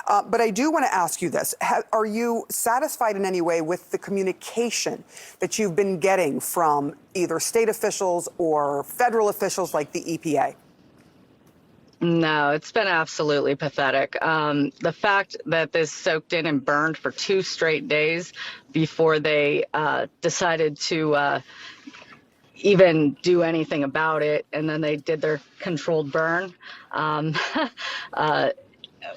But I do want to ask you this. Are you satisfied in any way with the communication that you've been getting from either state officials or federal officials like the EPA? No, it's been absolutely pathetic. The fact that this soaked in and burned for 2 straight days before they decided to even do anything about it, and then they did their controlled burn.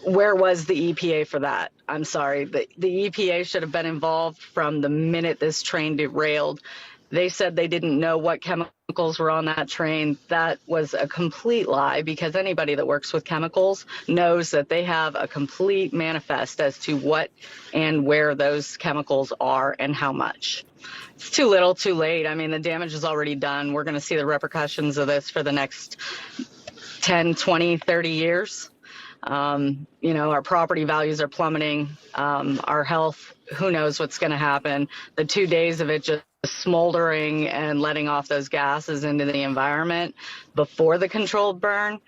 Where was the EPA for that? I'm sorry. The EPA should have been involved from the minute this train derailed. They said they didn't know what chemicals were on that train. That was a complete lie, because anybody that works with chemicals knows that they have a complete manifest as to what and where those chemicals are and how much. It's too little, too late. I mean, the damage is already done. We're going to see the repercussions of this for the next 10, 20, 30 years. You know, our property values are plummeting. Our health, who knows what's going to happen. The 2 days of it just smoldering and letting off those gases into the environment before the controlled burn,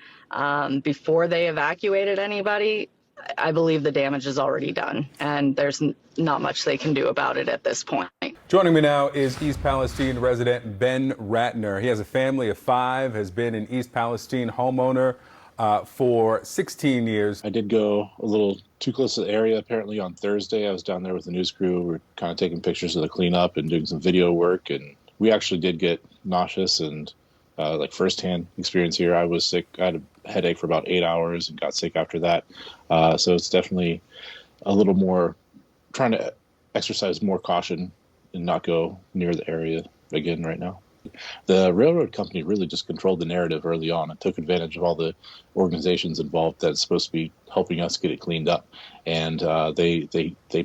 before they evacuated anybody, I believe the damage is already done, and there's not much they can do about it at this point. Joining me now is East Palestine resident Ben Ratner. He has a family of 5, has been an East Palestine homeowner for 16 years. I did go a little too close to the area apparently on Thursday. I was down there with the news crew. We were kind of taking pictures of the cleanup and doing some video work, and we actually did get nauseous and like firsthand experience here. I was sick. I had a headache for about 8 hours and got sick after that. So it's definitely a little more trying to exercise more caution and not go near the area again right now. The railroad company really just controlled the narrative early on and took advantage of all the organizations involved that's supposed to be helping us get it cleaned up. And they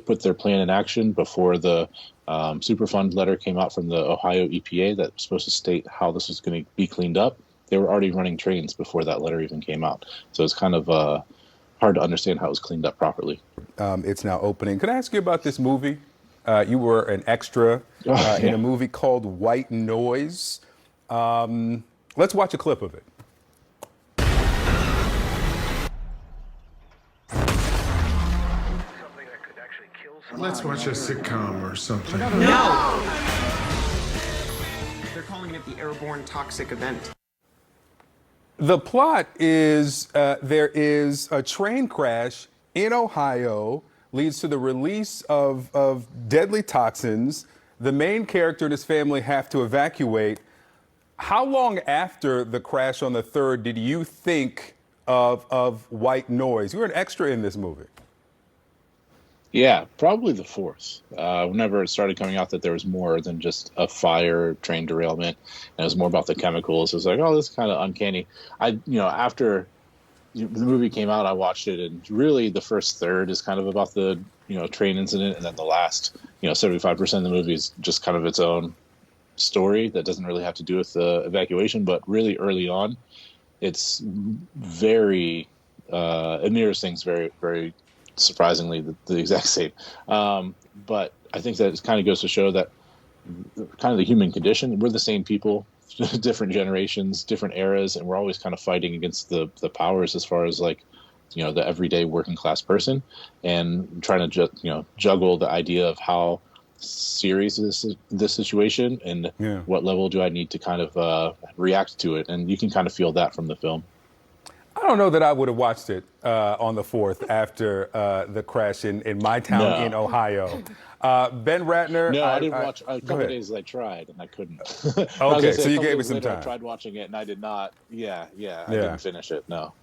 put their plan in action before the Superfund letter came out from the Ohio EPA that was supposed to state how this was going to be cleaned up. They were already running trains before that letter even came out. So it's kind of hard to understand how it was cleaned up properly. It's now opening. Could I ask you about this movie? You were an extra in a movie called White Noise. Let's watch a clip of it. Let's watch a sitcom or something. No! They're calling it the airborne toxic event. The plot is there is a train crash in Ohio, leads to the release of deadly toxins. The main character and his family have to evacuate. How long after the crash on the 3rd did you think of White Noise? You were an extra in this movie. Yeah, probably the 4th. Whenever it started coming out that there was more than just a fire, train derailment, and it was more about the chemicals, it was like, oh, this is kind of uncanny. After the movie came out, I watched it, and really the first third is kind of about the train incident, and then the last 75% of the movie is just kind of its own story that doesn't really have to do with the evacuation. But really early on, it's very it mirrors things very, very surprisingly the exact same. But I think that it kind of goes to show that kind of the human condition. We're the same people, different generations, different eras, and we're always kind of fighting against the powers as far as like the everyday working class person, and trying to juggle the idea of how serious is this situation and what level do I need to kind of react to it, and you can kind of feel that from the film. I don't know that I would have watched it on the 4th after the crash in my town in Ohio. Ben Ratner. No, I didn't watch. A couple of days I tried and I couldn't. Okay, so you gave me some time. I tried watching it and I did not. I didn't finish it. No.